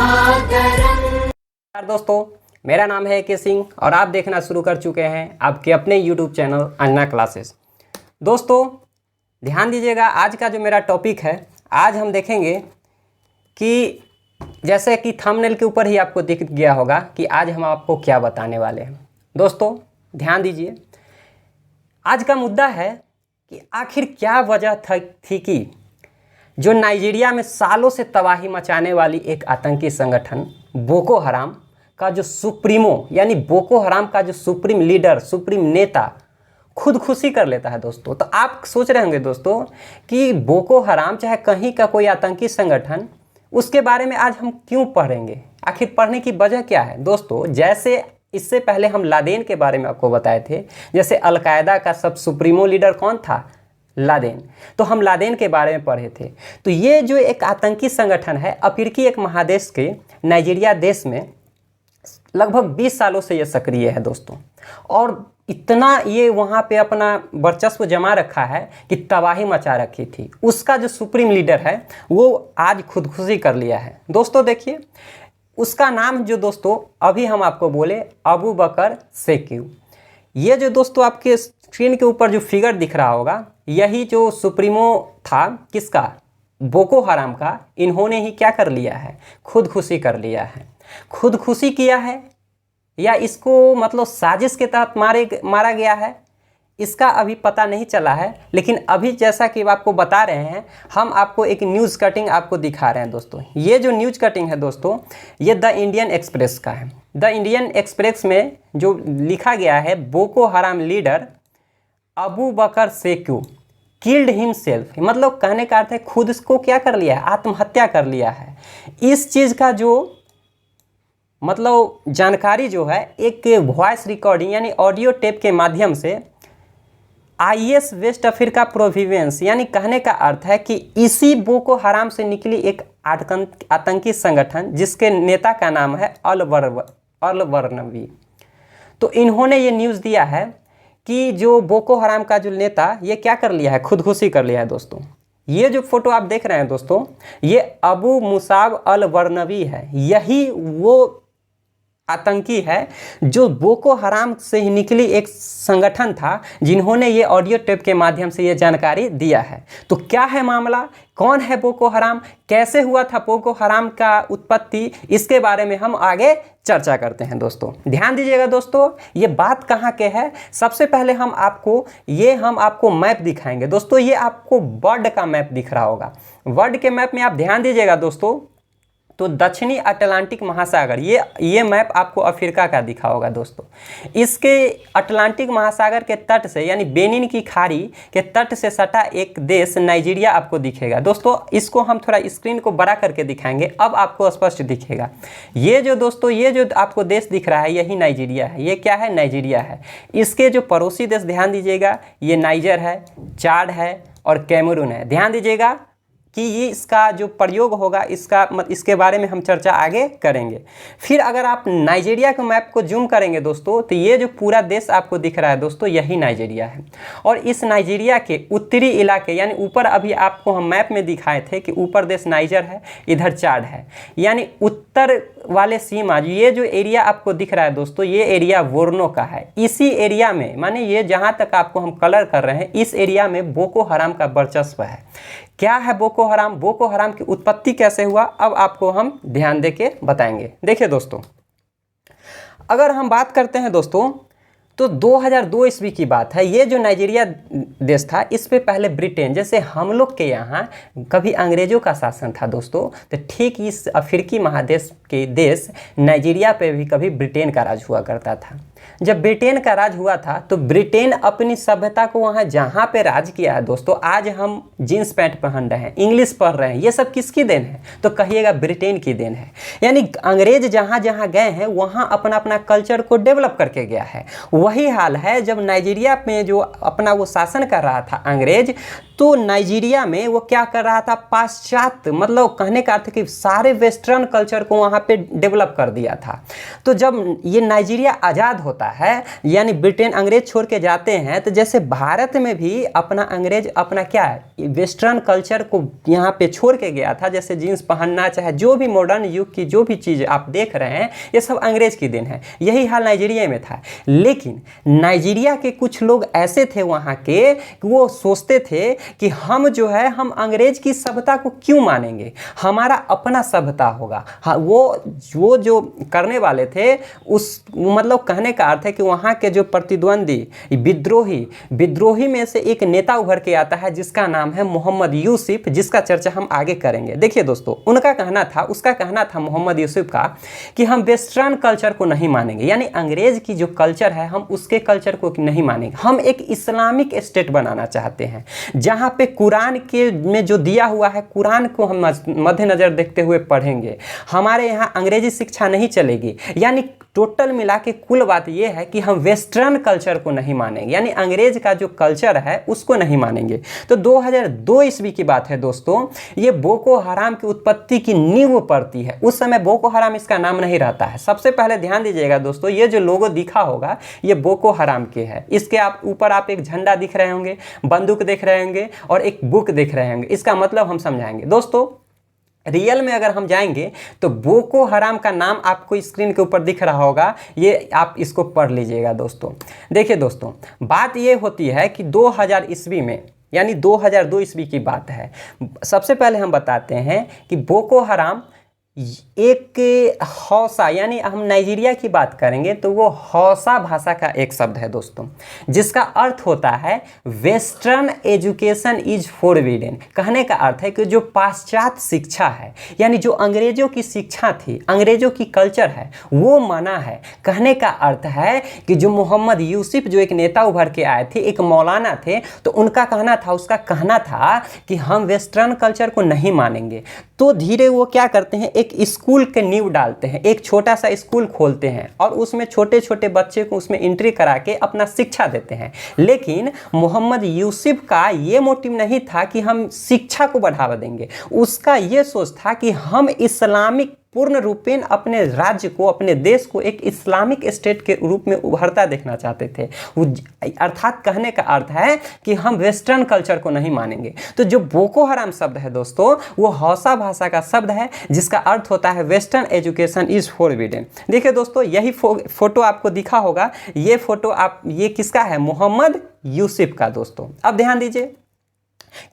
नमस्कार दोस्तों, मेरा नाम है के सिंह और आप देखना शुरू कर चुके हैं आपके अपने यूट्यूब चैनल अंजना क्लासेस। दोस्तों ध्यान दीजिएगा, आज का जो मेरा टॉपिक है, आज हम देखेंगे कि जैसे कि थंबनेल के ऊपर ही आपको दिख गया होगा कि आज हम आपको क्या बताने वाले हैं। दोस्तों ध्यान दीजिए, आज का मुद्दा है कि आखिर क्या वजह थी कि जो नाइजीरिया में सालों से तबाही मचाने वाली एक आतंकी संगठन बोको हराम का जो सुप्रीमो यानी बोको हराम का जो सुप्रीम लीडर, सुप्रीम नेता खुदकुशी कर लेता है। दोस्तों तो आप सोच रहे होंगे दोस्तों कि बोको हराम चाहे कहीं का कोई आतंकी संगठन, उसके बारे में आज हम क्यों पढ़ेंगे, आखिर पढ़ने की वजह क्या है। दोस्तों जैसे इससे पहले हम लादेन के बारे में आपको बताए थे, जैसे अलकायदा का सब सुप्रीमो लीडर कौन था, लादेन, तो हम लादेन के बारे में पढ़े थे। तो ये जो एक आतंकी संगठन है अफ्रीकी एक महादेश के नाइजीरिया देश में लगभग 20 सालों से ये सक्रिय है दोस्तों, और इतना ये वहाँ पे अपना वर्चस्व जमा रखा है कि तबाही मचा रखी थी। उसका जो सुप्रीम लीडर है वो आज खुदकुशी कर लिया है। दोस्तों देखिए, उसका नाम जो दोस्तों अभी हम आपको बोले अबू बकर सेक्यू। ये जो दोस्तों आपके स्क्रीन के ऊपर जो फिगर दिख रहा होगा, यही जो सुप्रीमो था किसका, बोको हराम का, इन्होंने ही क्या कर लिया है, खुदकुशी कर लिया है। खुदकुशी किया है या इसको मतलब साजिश के तहत मारा गया है, इसका अभी पता नहीं चला है। लेकिन अभी जैसा कि आपको बता रहे हैं, हम आपको एक न्यूज़ कटिंग आपको दिखा रहे हैं दोस्तों। ये जो न्यूज़ कटिंग है दोस्तों, ये द इंडियन एक्सप्रेस का है। द इंडियन एक्सप्रेस में जो लिखा गया है, बोको हराम लीडर अबू बकर सेक्यू किल्ड हिमसेल्फ, मतलब कहने का अर्थ है खुद इसको क्या कर लिया है, आत्महत्या कर लिया है। इस चीज़ का जो मतलब जानकारी जो है एक वॉइस रिकॉर्डिंग यानी ऑडियो टेप के माध्यम से IS वेस्ट अफ्रीका प्रोविंस, यानी कहने का अर्थ है कि इसी बोको हराम से निकली एक आतंकी संगठन जिसके नेता का नाम है अल-बरनवी। तो इन्होंने ये न्यूज़ दिया है कि जो बोको हराम का जो नेता ये क्या कर लिया है, खुदकुशी कर लिया है। दोस्तों ये जो फोटो आप देख रहे हैं दोस्तों, ये अबू मुसाब अल-बरनवी है। यही वो आतंकी है जो बोको हराम से ही निकली एक संगठन था, जिन्होंने ये ऑडियो टेप के माध्यम से ये जानकारी दिया है। तो क्या है मामला, कौन है बोको हराम, कैसे हुआ था बोको हराम का उत्पत्ति, इसके बारे में हम आगे चर्चा करते हैं। दोस्तों ध्यान दीजिएगा दोस्तों, ये बात कहाँ के है। सबसे पहले हम आपको मैप दिखाएंगे। दोस्तों ये आपको वर्ल्ड का मैप दिख रहा होगा। वर्ल्ड के मैप में आप ध्यान दीजिएगा दोस्तों, तो दक्षिणी अटलांटिक महासागर, ये मैप आपको अफ्रीका का दिखा होगा दोस्तों। इसके अटलांटिक महासागर के तट से यानी बेनिन की खाड़ी के तट से सटा एक देश नाइजीरिया आपको दिखेगा। दोस्तों इसको हम थोड़ा स्क्रीन को बड़ा करके दिखाएंगे, अब आपको स्पष्ट दिखेगा। ये जो दोस्तों ये जो आपको देश दिख रहा है, यही नाइजीरिया है। ये क्या है, नाइजीरिया है। इसके जो पड़ोसी देश ध्यान दीजिएगा, ये नाइजर है, चाड है और कैमरून है। ध्यान दीजिएगा कि ये इसका जो प्रयोग होगा इसके बारे में हम चर्चा आगे करेंगे। फिर अगर आप नाइजीरिया के मैप को जूम करेंगे दोस्तों, तो ये जो पूरा देश आपको दिख रहा है दोस्तों, यही नाइजीरिया है। और इस नाइजीरिया के उत्तरी इलाके यानी ऊपर अभी आपको हम मैप में दिखाए थे कि ऊपर देश नाइजर है, इधर चाड है, यानी उत्तर वाले सीमा ये जो एरिया आपको दिख रहा है दोस्तों, ये एरिया बोर्नो का है। इसी एरिया में माने ये जहाँ तक आपको हम कलर कर रहे हैं, इस एरिया में बोको हराम का वर्चस्व है। क्या है बोको हराम, बोको हराम की उत्पत्ति कैसे हुआ, अब आपको हम ध्यान देके बताएंगे। देखिए दोस्तों, अगर हम बात करते हैं दोस्तों, तो 2002 ईस्वी की बात है। ये जो नाइजीरिया देश था, इस पे पहले ब्रिटेन, जैसे हम लोग के यहाँ कभी अंग्रेज़ों का शासन था दोस्तों, तो ठीक इस अफ्रीकी महादेश के देश नाइजीरिया पे भी कभी ब्रिटेन का राज हुआ करता था। जब ब्रिटेन का राज हुआ था तो ब्रिटेन अपनी सभ्यता को वहाँ जहाँ पे राज किया है दोस्तों, आज हम जीन्स पैंट पहन रहे हैं, इंग्लिश पढ़ रहे हैं, ये सब किसकी देन है, तो कहिएगा ब्रिटेन की देन है। यानी अंग्रेज जहाँ जहाँ गए हैं वहाँ अपना अपना कल्चर को डेवलप करके गया है। वही हाल है जब नाइजीरिया में जो अपना वो शासन कर रहा था अंग्रेज, तो नाइजीरिया में वो क्या कर रहा था, पाश्चात्य मतलब कहने का अर्थ कि सारे वेस्टर्न कल्चर को वहाँ पे डेवलप कर दिया था। तो जब ये नाइजीरिया आज़ाद होता है, यानी ब्रिटेन अंग्रेज छोड़ के जाते हैं, तो जैसे भारत में भी अपना अंग्रेज अपना क्या है वेस्टर्न कल्चर को यहाँ पे छोड़ के गया था, जैसे जीन्स पहनना, चाहे जो भी मॉडर्न युग की जो भी चीज़ आप देख रहे हैं ये सब अंग्रेज की देन है। यही हाल नाइजीरिया में था। लेकिन नाइजीरिया के कुछ लोग ऐसे थे वहाँ के कि वो सोचते थे कि हम जो है हम अंग्रेज की सभ्यता को क्यों मानेंगे, हमारा अपना सभ्यता होगा। हाँ, वो जो करने वाले थे उस मतलब कहने का अर्थ है कि वहाँ के जो प्रतिद्वंदी विद्रोही में से एक नेता उभर के आता है जिसका नाम है मोहम्मद यूसुफ, जिसका चर्चा हम आगे करेंगे। देखिए दोस्तों, उसका कहना था मोहम्मद यूसुफ का कि हम वेस्टर्न कल्चर को नहीं मानेंगे, यानी अंग्रेज की जो कल्चर है हम उसके कल्चर को नहीं मानेंगे। हम एक इस्लामिक स्टेट बनाना चाहते हैं जहाँ पे कुरान के में जो दिया हुआ है कुरान को हम मद्देनजर देखते हुए पढ़ेंगे। हमारे यहाँ अंग्रेजी शिक्षा नहीं चलेगी। यानी टोटल मिला के कुल बात यह है कि हम वेस्टर्न कल्चर को नहीं मानेंगे, यानी अंग्रेज का जो कल्चर है उसको नहीं मानेंगे। तो 2002 ईस्वी की बात है दोस्तों, ये बोको हराम की उत्पत्ति की नींव पड़ती है। उस समय बोको हराम इसका नाम नहीं रहता है। सबसे पहले ध्यान दीजिएगा दोस्तों, ये जो लोगो दिखा होगा ये बोको हराम के है। इसके ऊपर आप एक झंडा दिख रहे होंगे, बंदूक देख रहे होंगे और एक बुक देख रहे होंगे। इसका मतलब हम समझाएंगे दोस्तों। रियल में अगर हम जाएंगे तो बोको हराम का नाम आपको स्क्रीन के ऊपर दिख रहा होगा, ये आप इसको पढ़ लीजिएगा दोस्तों। देखिए दोस्तों, बात ये होती है कि 2000 ईस्वी में, यानी 2002 ईस्वी की बात है। सबसे पहले हम बताते हैं कि बोको हराम एक हौसा, यानी हम नाइजीरिया की बात करेंगे तो वो हौसा भाषा का एक शब्द है दोस्तों, जिसका अर्थ होता है वेस्टर्न एजुकेशन इज फॉरबिडन। कहने का अर्थ है कि जो पाश्चात्य शिक्षा है, यानी जो अंग्रेजों की शिक्षा थी, अंग्रेजों की कल्चर है, वो मना है। कहने का अर्थ है कि जो मोहम्मद यूसुफ जो एक नेता उभर के आए थे, एक मौलाना थे, तो उसका कहना था कि हम वेस्टर्न कल्चर को नहीं मानेंगे। तो धीरे वो क्या करते हैं, एक स्कूल के नींव डालते हैं, एक छोटा सा स्कूल खोलते हैं और उसमें छोटे छोटे बच्चे को उसमें एंट्री करा के अपना शिक्षा देते हैं। लेकिन मोहम्मद यूसुफ का ये मोटिव नहीं था कि हम शिक्षा को बढ़ावा देंगे। उसका ये सोच था कि हम इस्लामिक पूर्ण रूपेण अपने राज्य को, अपने देश को एक इस्लामिक स्टेट के रूप में उभरता देखना चाहते थे। अर्थात कहने का अर्थ है कि हम वेस्टर्न कल्चर को नहीं मानेंगे। तो जो बोको हराम शब्द है दोस्तों, वो हौसा भाषा का शब्द है जिसका अर्थ होता है वेस्टर्न एजुकेशन इज फॉरबिडन। देखिए दोस्तों, यही फोटो आपको दिखा होगा। ये किसका है, मोहम्मद यूसुफ का दोस्तों। अब ध्यान दीजिए,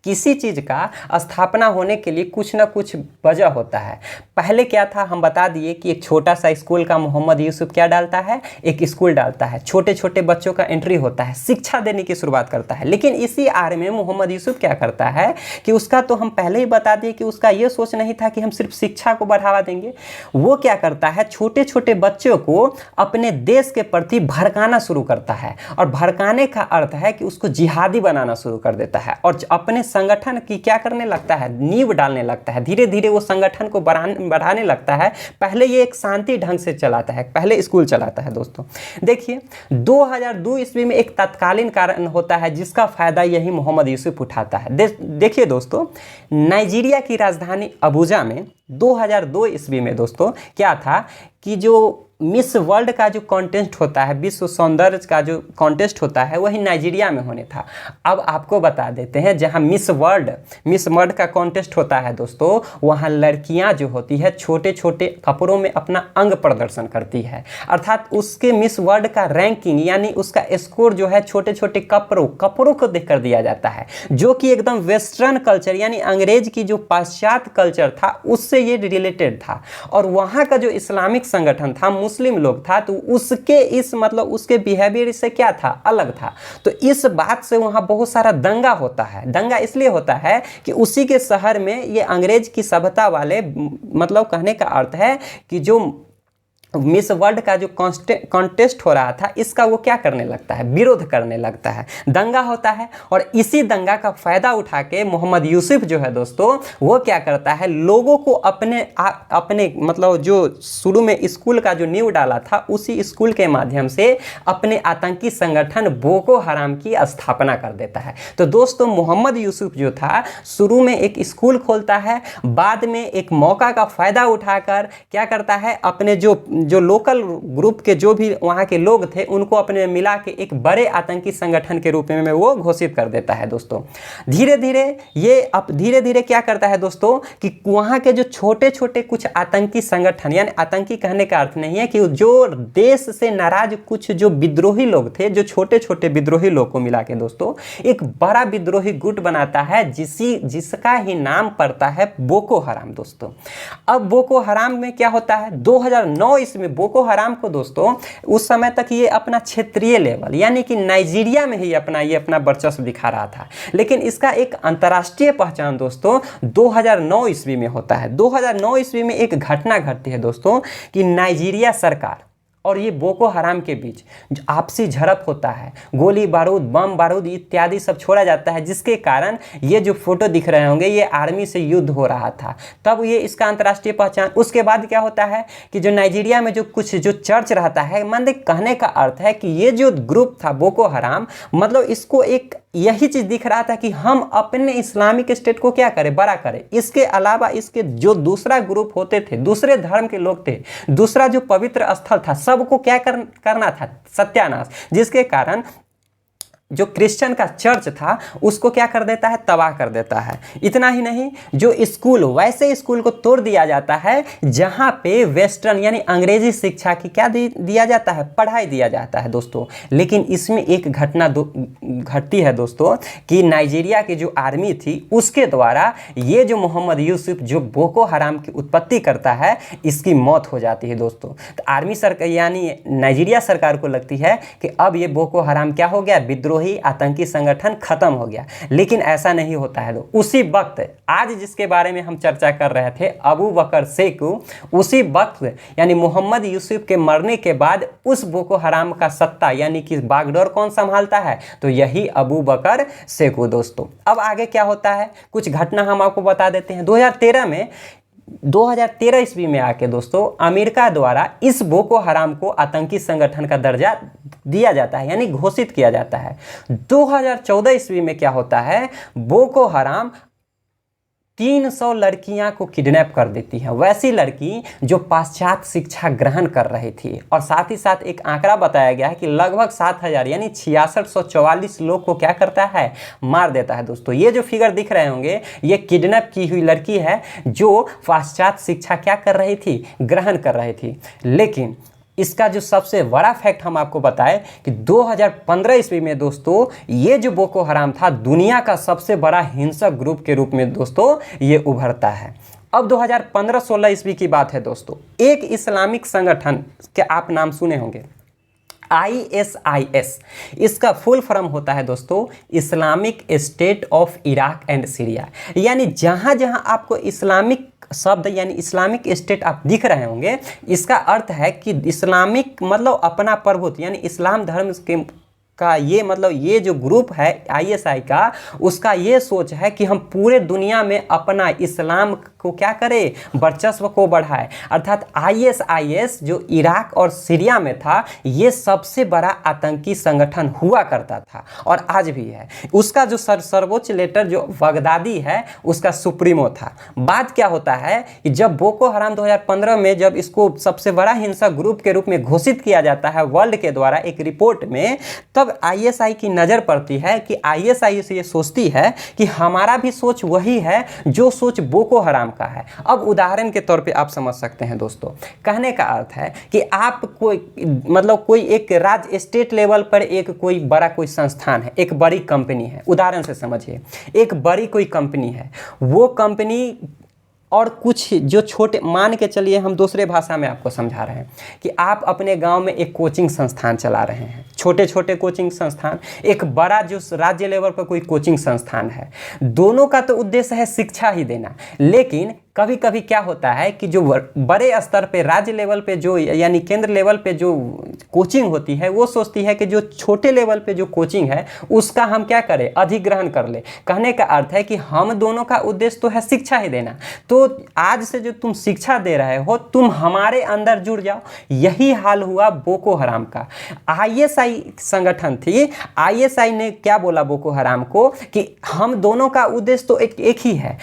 किसी चीज़ का स्थापना होने के लिए कुछ ना कुछ वजह होता है। पहले क्या था, हम बता दिए कि एक छोटा सा स्कूल का मोहम्मद यूसुफ क्या डालता है, एक स्कूल डालता है, छोटे छोटे बच्चों का एंट्री होता है, शिक्षा देने की शुरुआत करता है। लेकिन इसी आड़ में मोहम्मद यूसुफ क्या करता है कि उसका, तो हम पहले ही बता दिए कि उसका ये सोच नहीं था कि हम सिर्फ शिक्षा को बढ़ावा देंगे। वो क्या करता है, छोटे छोटे बच्चों को अपने देश के प्रति भड़काना शुरू करता है। और भड़काने का अर्थ है कि उसको जिहादी बनाना शुरू कर देता है और अपने संगठन की क्या करने लगता है, नींव डालने लगता है। धीरे धीरे वो संगठन को बढ़ाने लगता है। पहले ये एक शांति ढंग से चलाता है, पहले स्कूल चलाता है दोस्तों। देखिए 2002 ईस्वी में एक तत्कालीन कारण होता है जिसका फायदा यही मोहम्मद यूसुफ उठाता है। देखिए दोस्तों, नाइजीरिया की राजधानी अबुजा में 2002 ईस्वी में दोस्तों क्या था कि जो मिस वर्ल्ड का जो कॉन्टेस्ट होता है, विश्व सौंदर्य का जो कॉन्टेस्ट होता है, वही नाइजीरिया में होने था। अब आपको बता देते हैं, जहां मिस वर्ल्ड का कॉन्टेस्ट होता है दोस्तों, वहां लड़कियां जो होती है छोटे छोटे कपड़ों में अपना अंग प्रदर्शन करती है। अर्थात उसके मिस वर्ल्ड का रैंकिंग, यानी उसका स्कोर जो है छोटे छोटे कपड़ों को देखकर दिया जाता है, जो कि एकदम वेस्टर्न कल्चर, यानी अंग्रेज की जो पाश्चात्य कल्चर था उससे ये रिलेटेड था। और वहाँ का जो इस्लामिक संगठन था, मुस्लिम लोग था, तो उसके बिहेवियर से क्या था, अलग था। तो इस बात से वहाँ बहुत सारा दंगा होता है। दंगा इसलिए होता है कि उसी के शहर में ये अंग्रेज की सभ्यता वाले, मतलब कहने का अर्थ है कि जो मिस वर्ल्ड का जो कॉन्टेस्ट हो रहा था, इसका वो क्या करने लगता है, विरोध करने लगता है, दंगा होता है। और इसी दंगा का फ़ायदा उठा के मोहम्मद यूसुफ जो है दोस्तों, वो क्या करता है, लोगों को अपने मतलब जो शुरू में स्कूल का जो नींव डाला था, उसी स्कूल के माध्यम से अपने आतंकी संगठन बोको हराम की स्थापना कर देता है। तो दोस्तों मोहम्मद यूसुफ जो था, शुरू में एक स्कूल खोलता है, बाद में एक मौका का फ़ायदा उठाकर क्या करता है, अपने जो लोकल ग्रुप के जो भी वहाँ के लोग थे, उनको अपने मिला के एक बड़े आतंकी संगठन के रूप में वो घोषित कर देता है दोस्तों। धीरे धीरे क्या करता है दोस्तों, कि वहाँ के जो छोटे छोटे कुछ आतंकी संगठन, यानी आतंकी कहने का अर्थ नहीं है, कि जो देश से नाराज कुछ जो विद्रोही लोग थे, जो छोटे छोटे विद्रोही लोग को मिला के दोस्तों एक बड़ा विद्रोही गुट बनाता है, जिसका ही नाम पड़ता है बोको हराम दोस्तों। अब बोको हराम में क्या होता है, 2009 इसमें बोको हराम को दोस्तों, उस समय तक ये अपना क्षेत्रीय लेवल यानी कि नाइजीरिया में ही अपना वर्चस्व दिखा रहा था, लेकिन इसका एक अंतर्राष्ट्रीय पहचान दोस्तों 2009 ईस्वी में होता है। 2009 ईस्वी में एक घटना घटती है दोस्तों, कि नाइजीरिया सरकार और ये बोको हराम के बीच आपसी झड़प होता है, गोली बारूद, बम बारूद इत्यादि सब छोड़ा जाता है, जिसके कारण ये जो फोटो दिख रहे होंगे, ये आर्मी से युद्ध हो रहा था, तब ये इसका अंतर्राष्ट्रीय पहचान। उसके बाद क्या होता है कि जो नाइजीरिया में जो चर्च रहता है, मतलब कहने का अर्थ है कि ये जो ग्रुप था बोको हराम, मतलब इसको एक यही चीज़ दिख रहा था कि हम अपने इस्लामिक स्टेट को क्या करें, बड़ा करें। इसके अलावा इसके जो दूसरा ग्रुप होते थे, दूसरे धर्म के लोग थे, दूसरा जो पवित्र स्थल था, सबको क्या करना था, सत्यानाश, जिसके कारण जो क्रिश्चियन का चर्च था उसको क्या कर देता है, तबाह कर देता है। इतना ही नहीं, जो स्कूल, वैसे स्कूल को तोड़ दिया जाता है जहाँ पे वेस्टर्न यानी अंग्रेजी शिक्षा की क्या दिया जाता है, पढ़ाई दिया जाता है दोस्तों। लेकिन इसमें एक घटना घटती है दोस्तों, कि नाइजीरिया की जो आर्मी थी उसके द्वारा ये जो मोहम्मद यूसुफ जो बोको हराम की उत्पत्ति करता है, इसकी मौत हो जाती है दोस्तों। तो आर्मी सरकार यानी नाइजीरिया सरकार को लगती है कि अब ये बोको हराम क्या हो गया, विद्रोही आतंकी संगठन खत्म हो गया। लेकिन ऐसा नहीं होता है। उसी वक्त आज जिसके बारे में हम चर्चा कर रहे थे, अबू बकर सेकू, उसी वक्त यानी मोहम्मद यूसुफ के मरने के बाद उस बोको हराम का सत्ता यानी कि बागडोर कौन संभालता है, तो यही अबू बकर सेकू दोस्तों। अब आगे क्या होता है, कुछ घटना हम आपको बता देते हैं। 2013 ईस्वी में आके दोस्तों अमेरिका द्वारा इस बोको हराम को आतंकी संगठन का दर्जा दिया जाता है, यानी घोषित किया जाता है। 2014 ईस्वी में क्या होता है, बोको हराम 300 लड़कियां को किडनैप कर देती है, वैसी लड़की जो पाश्चात्य शिक्षा ग्रहण कर रही थी। और साथ ही साथ एक आंकड़ा बताया गया है कि लगभग 7000 यानी 6644 लोग को क्या करता है, मार देता है दोस्तों। ये जो फिगर दिख रहे होंगे, ये किडनैप की हुई लड़की है जो पाश्चात्य शिक्षा क्या कर रही थी, ग्रहण कर रही थी। लेकिन इसका जो सबसे बड़ा फैक्ट हम आपको बताएं कि 2015 ईस्वी में दोस्तों ये जो बोको हराम था, दुनिया का सबसे बड़ा हिंसक ग्रुप के रूप में दोस्तों ये उभरता है। अब 2015-16 ईस्वी की बात है दोस्तों, एक इस्लामिक संगठन के आप नाम सुने होंगे, ISIS, इसका फुल फॉर्म होता है दोस्तों Islamic State of Iraq and Syria. यानी जहाँ जहाँ आपको इस्लामिक शब्द यानी इस्लामिक स्टेट आप दिख रहे होंगे, इसका अर्थ है कि इस्लामिक मतलब अपना प्रभुत्व यानी इस्लाम धर्म का ये मतलब ये जो ग्रुप है ISI का, उसका ये सोच है कि हम पूरे दुनिया में अपना इस्लाम को क्या करें, वर्चस्व को बढ़ाए। अर्थात ISIS जो इराक और सीरिया में था, ये सबसे बड़ा आतंकी संगठन हुआ करता था और आज भी है। उसका जो सर्वोच्च लीडर जो बगदादी है, उसका सुप्रीमो था। बात क्या होता है कि जब बोको हराम 2015 में जब इसको सबसे बड़ा हिंसक ग्रुप के रूप में घोषित किया जाता है वर्ल्ड के द्वारा एक रिपोर्ट में, तब ISI की नज़र पड़ती है कि ISI से ये सोचती है कि हमारा भी सोच वही है जो सोच बोको हराम का है। अब उदाहरण के तौर पे आप समझ सकते हैं दोस्तों, कहने का अर्थ है कि आप कोई एक राज्य स्टेट लेवल पर एक कोई बड़ा कोई संस्थान है, एक बड़ी कंपनी है। उदाहरण से समझिए, एक बड़ी कोई कंपनी है, वो कंपनी और कुछ जो छोटे, मान के चलिए हम दूसरे भाषा में आपको समझा रहे हैं कि आप अपने गांव में एक कोचिंग संस्थान चला रहे हैं, छोटे छोटे कोचिंग संस्थान, एक बड़ा जो राज्य लेवल पर कोई कोचिंग संस्थान है। दोनों का तो उद्देश्य है शिक्षा ही देना, लेकिन कभी कभी क्या होता है कि जो बड़े स्तर पे राज्य लेवल पे जो यानी केंद्र लेवल पे जो कोचिंग होती है वो सोचती है कि जो छोटे लेवल पे जो कोचिंग है उसका हम क्या करें, अधिग्रहण कर ले। कहने का अर्थ है कि हम दोनों का उद्देश्य तो है शिक्षा ही देना, तो आज से जो तुम शिक्षा दे रहे हो तुम हमारे अंदर जुड़ जाओ। यही हाल हुआ बोको हराम का। आईएसआई संगठन थी, आईएसआई ने क्या बोला बोको हराम को कि हम दोनों का उद्देश्य तो एक ही है,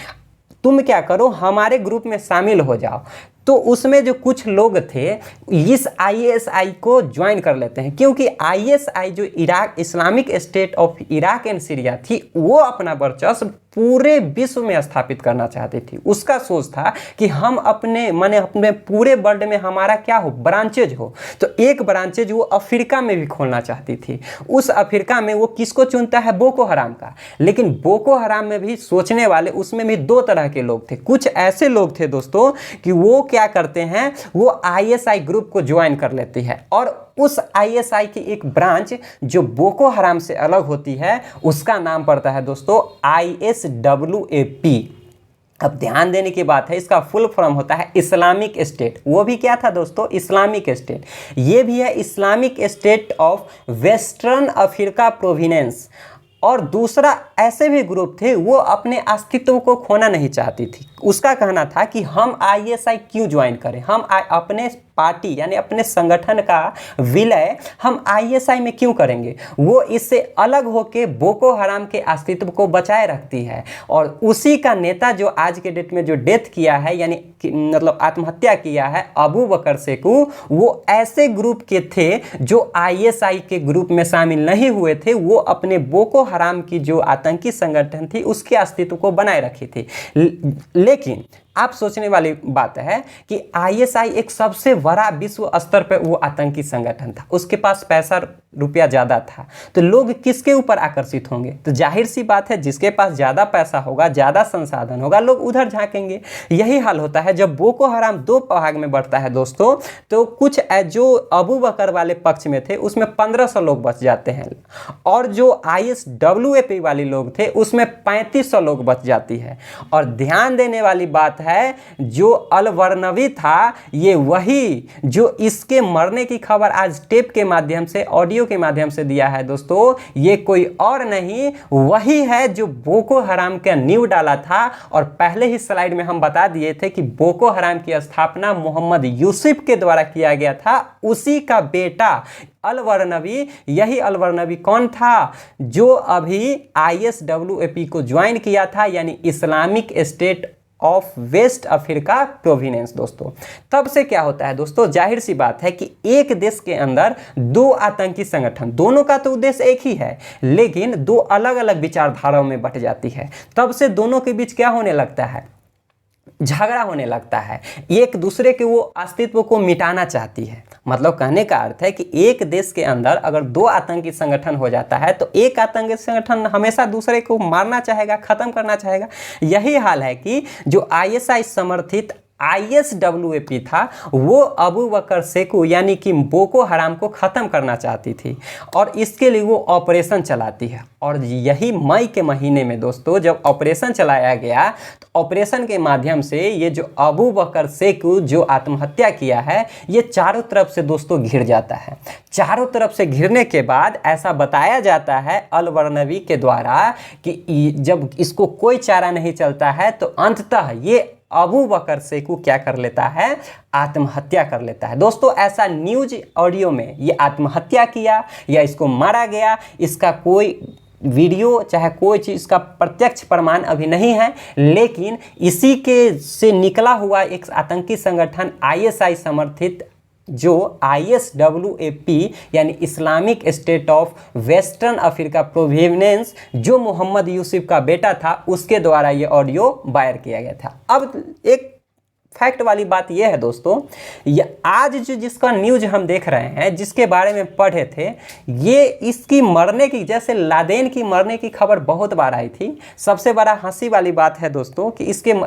तुम क्या करो हमारे ग्रुप में शामिल हो जाओ। तो उसमें जो कुछ लोग थे इस आईएसआई को ज्वाइन कर लेते हैं, क्योंकि आईएसआई जो Iraq Islamic State of Iraq and Syria थी वो अपना वर्चस्व पूरे विश्व में स्थापित करना चाहती थी। उसका सोच था कि हम अपने पूरे वर्ल्ड में हमारा क्या हो, ब्रांचेज हो। तो एक ब्रांचेज वो अफ्रीका में भी खोलना चाहती थी। उस अफ्रीका में वो किसको चुनता है, बोको हराम का। लेकिन बोको हराम में भी सोचने वाले उसमें भी दो तरह के लोग थे। कुछ ऐसे लोग थे दोस्तों कि वो क्या करते हैं, वो आईएसआई ग्रुप को ज्वाइन कर लेती है और उस आईएसआई की एक ब्रांच जो बोको हराम से अलग होती है उसका नाम पड़ता है दोस्तों ISWAP। अब ध्यान देने की बात है, इसका फुल फॉर्म होता है इस्लामिक स्टेट। वो भी क्या था दोस्तों, इस्लामिक स्टेट। ये भी है Islamic State of western Africa provenance. और दूसरा ऐसे भी ग्रुप थे वो अपने अस्तित्व को खोना नहीं चाहती थी। उसका कहना था कि हम आईएसआई क्यों ज्वाइन करें, हम अपने पार्टी यानी अपने संगठन का विलय हम आईएसआई में क्यों करेंगे। वो इससे अलग होकर बोको हराम के अस्तित्व को बचाए रखती है। और उसी का नेता जो आज के डेट में जो डेथ किया है यानी मतलब आत्महत्या किया है, अबू बकर सेकू, वो ऐसे ग्रुप के थे जो आईएसआई के ग्रुप में शामिल नहीं हुए थे। वो अपने बोको हराम की जो आतंकी संगठन थी उसके अस्तित्व को बनाए रखी थी। लेकिन आप सोचने वाली बात है कि आईएसआई एक सबसे बड़ा विश्व स्तर पर वो आतंकी संगठन था, उसके पास पैसा रुपया ज़्यादा था, तो लोग किसके ऊपर आकर्षित होंगे। तो जाहिर सी बात है जिसके पास ज़्यादा पैसा होगा, ज़्यादा संसाधन होगा, लोग उधर झांकेंगे। यही हाल होता है जब बोको हराम दो भाग में बढ़ता है दोस्तों। तो कुछ जो अबू बकर वाले पक्ष में थे उसमें 1500 लोग बच जाते हैं और जो ISWAP वाले लोग थे उसमें 3500 लोग बच जाती है। और ध्यान देने वाली बात है जो अल-बरनवी था ये वही जो इसके मरने की खबर आज टेप के माध्यम से, ऑडियो के माध्यम से दिया है दोस्तों। ये कोई और नहीं वही है जो बोको हराम का नींव डाला था। और पहले ही स्लाइड में हम बता दिए थे कि बोको हराम की स्थापना मोहम्मद यूसुफ के द्वारा किया गया था, उसी का बेटा अल-बरनवी। यही अल-बरनवी कौन था, जो अभी ISWAP को ज्वाइन किया था यानी Islamic State of West Africa province दोस्तों। तब से क्या होता है दोस्तों, जाहिर सी बात है कि एक देश के अंदर दो आतंकी संगठन, दोनों का तो उद्देश्य एक ही है लेकिन दो अलग अलग विचारधाराओं में बट जाती है। तब से दोनों के बीच क्या होने लगता है, झगड़ा होने लगता है, एक दूसरे के वो अस्तित्व को मिटाना चाहती है। मतलब कहने का अर्थ है कि एक देश के अंदर अगर दो आतंकी संगठन हो जाता है तो एक आतंकी संगठन हमेशा दूसरे को मारना चाहेगा, खत्म करना चाहेगा। यही हाल है कि जो आईएसआई समर्थित ISWAP था वो अबू बकर सेकू यानी कि बोको हराम को ख़त्म करना चाहती थी और इसके लिए वो ऑपरेशन चलाती है। और यही मई के महीने में दोस्तों जब ऑपरेशन चलाया गया तो ऑपरेशन के माध्यम से ये जो अबू बकर सेकू जो आत्महत्या किया है ये चारों तरफ से दोस्तों घिर जाता है। चारों तरफ से घिरने के बाद ऐसा बताया जाता है अल-बरनवी के द्वारा कि जब इसको कोई चारा नहीं चलता है तो अंततः ये अबू बकर सेकू क्या कर लेता है, आत्महत्या कर लेता है। दोस्तों ऐसा न्यूज ऑडियो में ये आत्महत्या किया या इसको मारा गया इसका कोई वीडियो चाहे कोई चीज़ का प्रत्यक्ष प्रमाण अभी नहीं है, लेकिन इसी के से निकला हुआ एक आतंकी संगठन ISI समर्थित जो ISWAP यानी Islamic State of western Africa provenance जो मोहम्मद यूसुफ का बेटा था उसके द्वारा ये ऑडियो वायरल किया गया था। अब एक फैक्ट वाली बात यह है दोस्तों, ये आज जो जिसका न्यूज हम देख रहे हैं, जिसके बारे में पढ़े थे, ये इसकी मरने की, जैसे लादेन की मरने की खबर बहुत बार आई थी। सबसे बड़ा हंसी वाली बात है दोस्तों कि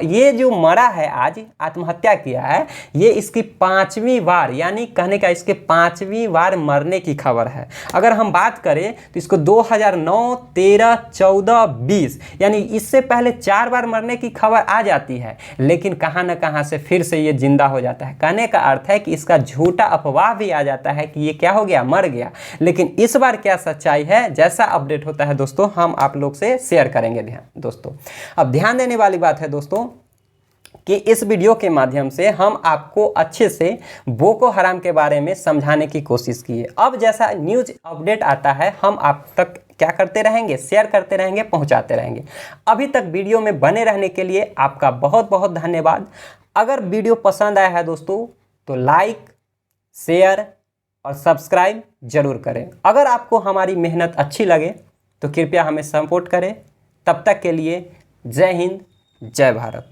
ये जो मरा है आज, आत्महत्या किया है, ये इसकी 5वीं बार, यानी कहने का इसके 5वीं बार मरने की खबर है। अगर हम बात करें तो इसको 2009, 13, 14, 20 यानी इससे पहले 4 बार मरने की खबर आ जाती है, लेकिन कहाँ न कहाँ से फिर से ये जिंदा हो जाता है। कहने का अर्थ है कि इसका झूठा अफवाह भी आ जाता है कि ये क्या हो गया, मर गया। लेकिन इस बार क्या सच्चाई है, जैसा अपडेट होता है दोस्तों हम आप लोग से शेयर करेंगे दोस्तों। अब ध्यान देने वाली बात है दोस्तों कि इस वीडियो के माध्यम से हम आपको अच्छे से बोको हराम के बारे में समझाने की कोशिश की है। अब जैसा न्यूज़ अपडेट आता है हम आप तक क्या करते रहेंगे, शेयर करते रहेंगे, पहुंचाते रहेंगे। अभी तक वीडियो में बने रहने के लिए आपका बहुत बहुत धन्यवाद। अगर वीडियो पसंद आया है दोस्तों तो लाइक, शेयर और सब्सक्राइब जरूर करें। अगर आपको हमारी मेहनत अच्छी लगे तो कृपया हमें सपोर्ट करें। तब तक के लिए जय हिंद, जय भारत।